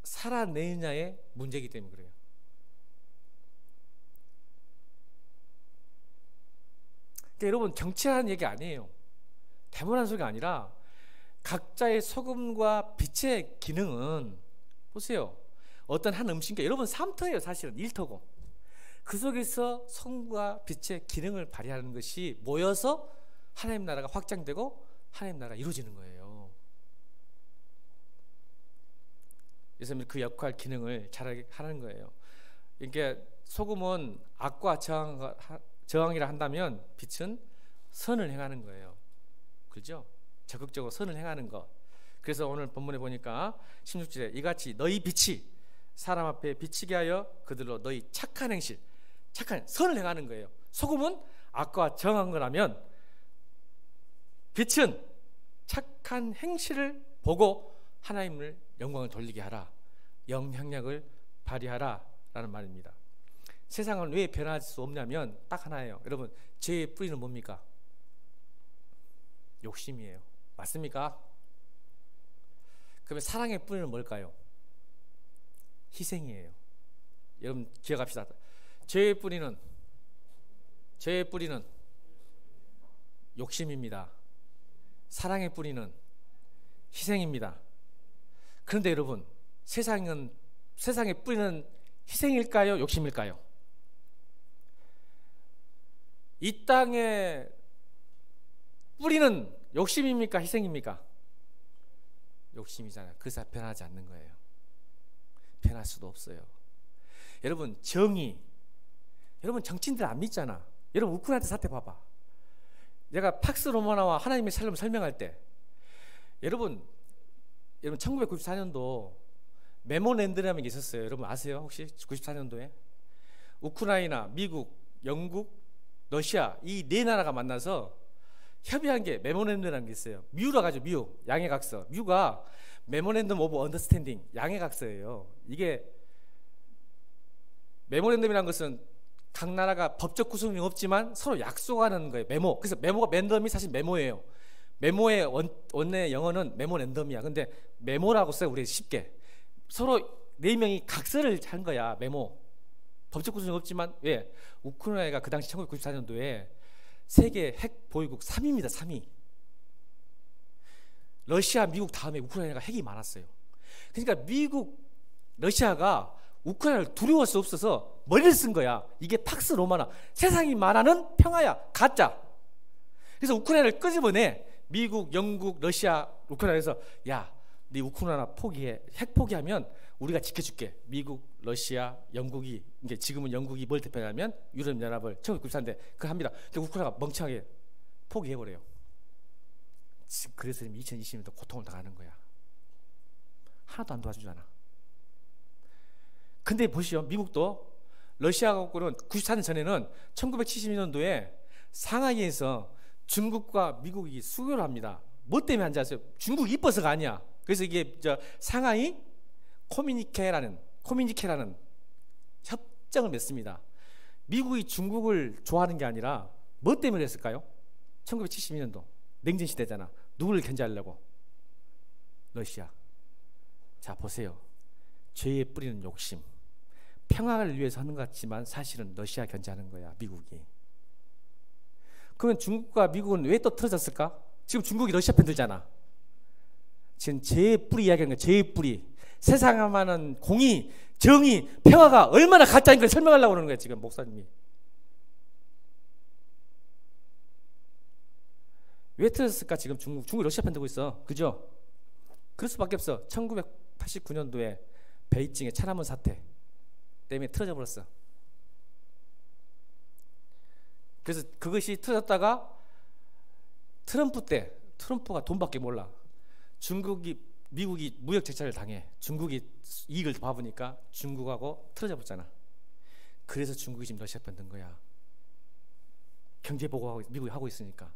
살아내느냐의 문제이기 때문에 그래요. 그러니까 여러분 정치하는 얘기 아니에요. 대본한 소리가 아니라 각자의 소금과 빛의 기능은 보세요. 어떤 한 음식과 여러분 삶터예요. 사실은 일터고 그 속에서 소금과 빛의 기능을 발휘하는 것이 모여서 하나님 나라가 확장되고 하나님 나라가 이루어지는 거예요. 그래서 그 역할 기능을 잘하게 하는 거예요. 그러니까 소금은 악과 저항이라 한다면 빛은 선을 행하는 거예요. 그렇죠? 적극적으로 선을 행하는 것. 그래서 오늘 본문에 보니까 16절에 이같이 너희 빛이 사람 앞에 비치게 하여 그들로 너희 착한 행실, 착한 선을 행하는 거예요. 소금은 악과 정한 거라면 빛은 착한 행실을 보고 하나님을 영광을 돌리게 하라, 영향력을 발휘하라 라는 말입니다. 세상은 왜 변할 수 없냐면 딱 하나예요. 여러분 죄의 뿌리는 뭡니까? 욕심이에요. 맞습니까? 그러면 사랑의 뿌리는 뭘까요? 희생이에요. 여러분 기억합시다. 죄의 뿌리는 욕심입니다. 사랑의 뿌리는 희생입니다. 그런데 여러분 세상의 뿌리는 희생일까요? 욕심일까요? 이 땅의 뿌리는 욕심입니까? 희생입니까? 욕심이잖아요. 그래서 변하지 않는 거예요. 변할 수도 없어요. 여러분 정의, 여러분 정치인들 안 믿잖아. 여러분 우크라이나 사태 봐봐. 내가 팍스 로마나와 하나님의 삶을 설명할 때 여러분 1994년도 메모랜드라는 게 있었어요. 여러분 아세요? 혹시 94년도에 우크라이나, 미국, 영국, 러시아 이 네 나라가 만나서 협의한 게 메모랜드라는 게 있어요. 뮤라 가지고 뮤, 양해각서. 뮤가 메모랜덤 오브 언더스탠딩, 양해각서예요. 이게 메모랜덤이라는 것은 각 나라가 법적 구성이 없지만 서로 약속하는 거예요. 메모. 그래서 메모가 랜덤이 사실 메모예요. 메모의 원래 영어는 메모랜덤이야. 근데 메모라고 써요. 우리 쉽게. 서로 네 명이 각서를 한 거야. 메모. 법적 구성이 없지만 왜? 우크라이나가 그 당시 1994년도에 세계 핵 보유국 3위입니다. 3위. 러시아, 미국 다음에 우크라이나가 핵이 많았어요. 그러니까 미국, 러시아가 우크라이나를 두려워할 수 없어서 머리를 쓴 거야. 이게 팍스 로마나, 세상이 말하는 평화야. 가짜. 그래서 우크라이나를 끄집어내. 미국, 영국, 러시아, 우크라이나에서 야, 네 우크라이나 포기해. 핵 포기하면 우리가 지켜줄게. 미국, 러시아, 영국이, 이게 지금은 영국이 뭘 대표하냐면 유럽연합을 1994년대 그걸 합니다. 근데 우크라이나가 멍청하게 포기해버려요. 그래서 2020년도 고통을 당하는 거야. 하나도 안 도와주잖아. 근데 보시오. 미국도 러시아하고는 94년 전에는 1972년도에 상하이에서 중국과 미국이 수교를 합니다. 뭐 때문에 한지 아세요? 중국이 이뻐서가 아니야. 그래서 이게 상하이 코미니케라는 협정을 맺습니다. 미국이 중국을 좋아하는 게 아니라 뭐 때문에 했을까요? 1972년도 냉전 시대잖아. 누구를 견제하려고? 러시아. 자, 보세요. 죄의 뿌리는 욕심. 평화를 위해서 하는 것 같지만 사실은 러시아 견제하는 거야, 미국이. 그러면 중국과 미국은 왜 또 틀어졌을까? 지금 중국이 러시아 편 들잖아. 지금 죄의 뿌리 이야기하는 거야. 죄의 뿌리. 세상에만은 공의, 정의, 평화가 얼마나 가짜인 걸 설명하려고 그러는 거야, 지금 목사님이. 왜 틀어졌을까? 지금 중국이 러시아 편 들고 있어. 그죠? 그럴 수밖에 없어. 1989년도에 베이징의 천안문 사태 때문에 틀어져 버렸어. 그래서 그것이 틀어졌다가 트럼프 때, 트럼프가 돈밖에 몰라. 미국이 무역 제재를 당해. 중국이 이익을 봐보니까 중국하고 틀어져 버렸잖아. 그래서 중국이 지금 러시아 편 든 거야. 경제 보고하고 미국이 하고 있으니까.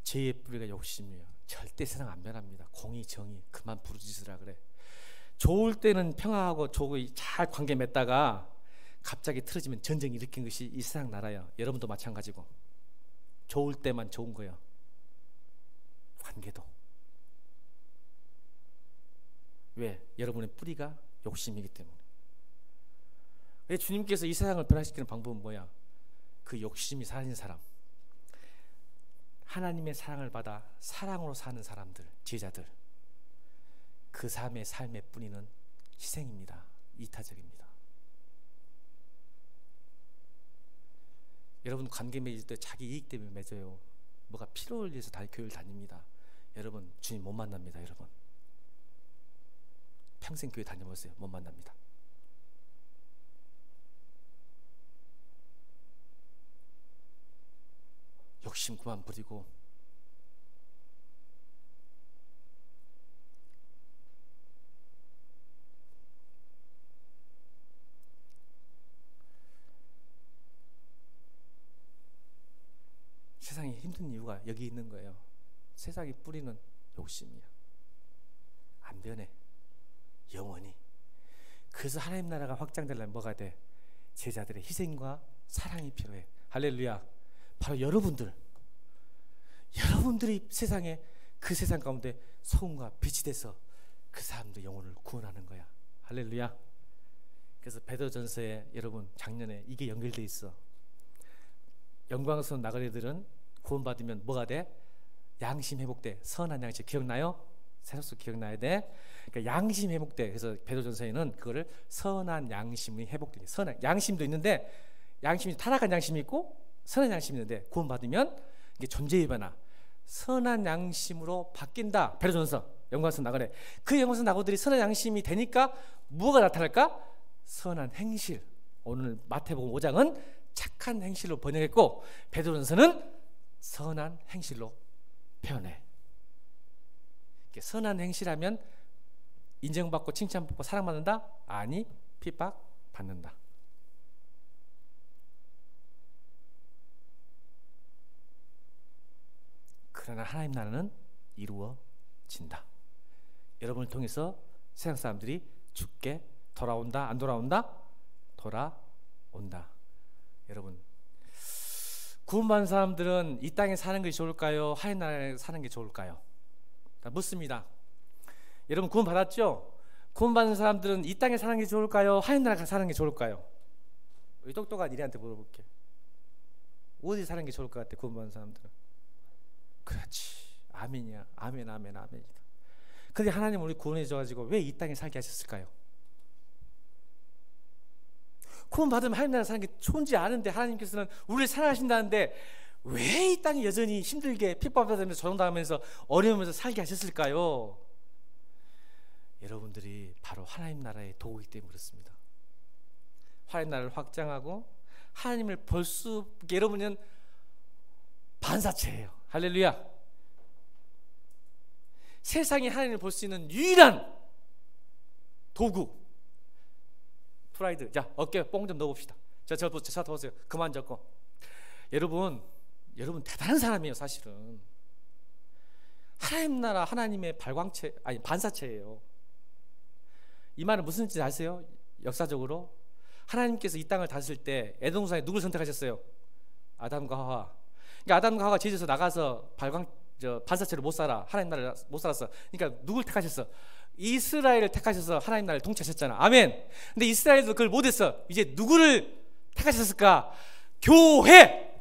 죄의 뿌리가 욕심이에요. 절대 세상 안 변합니다. 공의, 정의 그만 부르짖으라 그래. 좋을 때는 평화하고 조국이 잘 관계 맺다가 갑자기 틀어지면 전쟁 일으킨 것이 이 세상 나라야. 여러분도 마찬가지고. 좋을 때만 좋은 거야. 관계도. 왜? 여러분의 뿌리가 욕심이기 때문에. 왜 주님께서 이 세상을 변화시키는 방법은 뭐야? 그 욕심이 사라진 사람, 하나님의 사랑을 받아 사랑으로 사는 사람들, 제자들, 그 삶의 뿌리는 희생입니다. 이타적입니다. 여러분 관계 맺을 때 자기 이익 때문에 맺어요. 뭐가 필요를 위해서 교회를 다닙니다. 여러분 주님 못 만납니다. 여러분 평생 교회 다녀보세요. 못 만납니다. 욕심 그만 부리고 세상이 힘든 이유가 여기 있는 거예요. 세상이 뿌리는 욕심이야. 안 변해. 영원히. 그래서 하나님 나라가 확장되려면 뭐가 돼? 제자들의 희생과 사랑이 필요해. 할렐루야. 바로 여러분들이 세상에 그 세상 가운데 소금과 빛이 돼서 그 사람들 영혼을 구원하는 거야. 할렐루야. 그래서 베드로전서에 여러분 작년에 이게 연결돼 있어. 영광스러운 나그네들은 구원받으면 뭐가 돼? 양심 회복돼. 선한 양심 기억나요? 새록새록 기억나야 돼. 그러니까 양심 회복돼. 그래서 베드로전서에는 그거를 선한 양심이 회복돼. 선한 양심도 있는데 양심이 타락한 양심이 있고 선한 양심이 있는데 구원받으면 이게 존재의 변화. 선한 양심으로 바뀐다. 베드로전서 영광스러운 나그네. 그 영광스러운 나그네들이 선한 양심이 되니까 뭐가 나타날까? 선한 행실. 오늘 마태복음 5장은 착한 행실로 번역했고 베드로전서는 선한 행실로 표현해. 선한 행실하면 인정받고 칭찬받고 사랑받는다? 아니, 핍박받는다. 그러나 하나님 나라는 이루어진다. 여러분을 통해서 세상 사람들이 죽게 돌아온다? 안 돌아온다? 돌아온다. 여러분 구원받은 사람들은 이 땅에 사는 것이 좋을까요? 하나님 나라에 사는 게 좋을까요? 묻습니다. 여러분 구원받았죠? 구원받은 사람들은 이 땅에 사는 게 좋을까요? 하나님 나라에 사는 게 좋을까요? 이 똑똑한 이리한테 물어볼게. 어디 사는 게 좋을 것 같아? 구원받은 사람들은. 그렇지. 아멘이야. 아멘 아멘 아멘이다. 근데 하나님 우리 구원해 줘가지고 왜 이 땅에 살게 하셨을까요? 구원받으면 하나님 나라 사는 게 좋은지 아는데 하나님께서는 우리를 사랑하신다는데 왜 이 땅에 여전히 힘들게 핍박받으면서 조롱당하면서 어려우면서 살게 하셨을까요? 여러분들이 바로 하나님 나라의 도구이기 때문에 그렇습니다. 하나님 나라를 확장하고 하나님을 볼 수 있게 여러분은 반사체예요. 할렐루야. 세상이 하나님을 볼 수 있는 유일한 도구. 프라이드. 자, 어깨에 뽕 좀 넣어봅시다. 저 보세요. 그만 잡고. 여러분 대단한 사람이에요. 사실은 하나님 나라 하나님의 발광체 아니 반사체예요. 이 말은 무슨 뜻인지 아세요? 역사적으로 하나님께서 이 땅을 다스릴 때 에덴 동산에 누구를 선택하셨어요? 아담과 하와. 그러니까 아담과 하와가 죄에서 나가서 반사체로 못 살아. 하나님 나라를 못 살았어. 그러니까 누굴 택하셨어? 이스라엘을 택하셔서 하나님 나라를 통치하셨잖아. 아멘. 근데 이스라엘도 그걸 못했어. 이제 누구를 택하셨을까? 교회.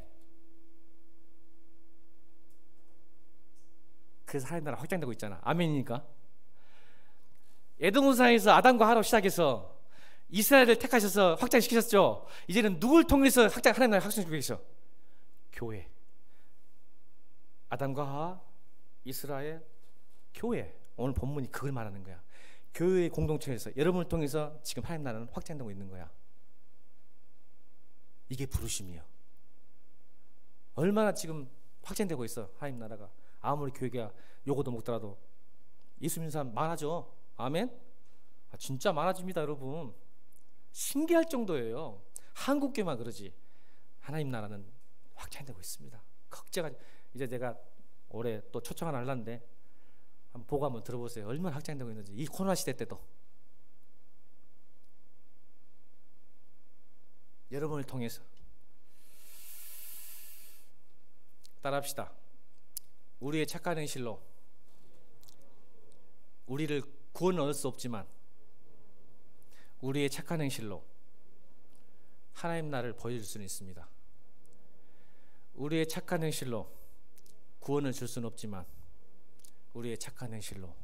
그래서 하나님 나라 확장되고 있잖아. 아멘이니까. 에돔 우상에서 아담과 하와로 시작해서 이스라엘을 택하셔서 확장시키셨죠. 이제는 누굴 통해서 하나님 나라를 확장시키고 계셔? 교회. 아담과 하와, 이스라엘, 교회. 오늘 본문이 그걸 말하는 거야. 교회의 공동체에서 여러분을 통해서 지금 하나님 나라는 확장되고 있는 거야. 이게 부르심이에요. 얼마나 지금 확장되고 있어 하나님 나라가. 아무리 교회가 요거도 먹더라도 예수 믿는 사람 많아져. 아멘. 진짜 많아집니다 여러분. 신기할 정도예요. 한국교회만 그러지 하나님 나라는 확장되고 있습니다. 걱정하지. 이제 내가 올해 또 초청 하나 하려는데 한번 보고 한번 들어보세요. 얼마나 확장되고 있는지. 이 코로나 시대 때도 여러분을 통해서. 따라합시다. 우리의 착한 행실로 우리를 구원 얻을 수 없지만 우리의 착한 행실로 하나님 나라를 보여줄 수는 있습니다. 우리의 착한 행실로 구원을 줄 수는 없지만 우리의 착한 행실로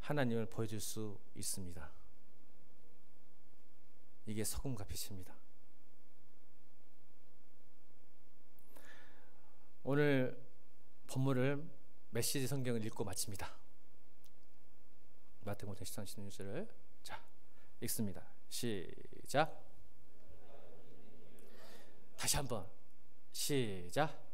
하나님을 보여줄 수 있습니다. 이게 소금과 빛입니다. 오늘 본문을 메시지 성경을 읽고 마칩니다. 마태복음 13장 16절을 자 읽습니다. 시작. 다시 한번 시작.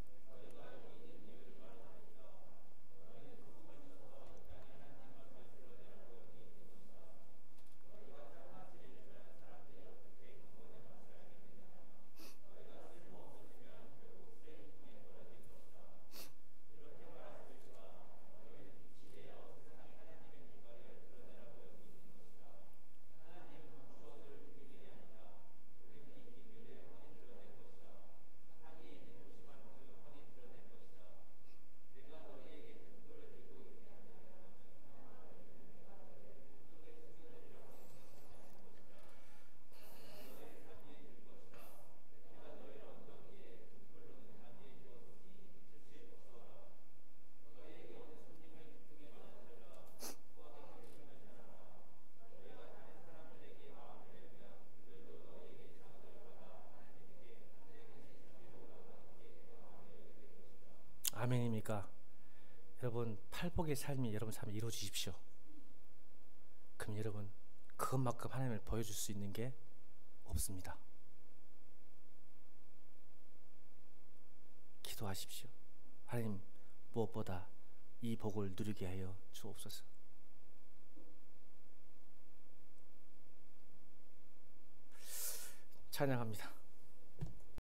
아멘입니까? 여러분 팔복의 삶이 여러분 삶에 이루어지십시오. 그럼 여러분 그것만큼 하나님을 보여줄 수 있는 게 없습니다. 기도하십시오. 하나님 무엇보다 이 복을 누리게 하여 주옵소서. 찬양합니다.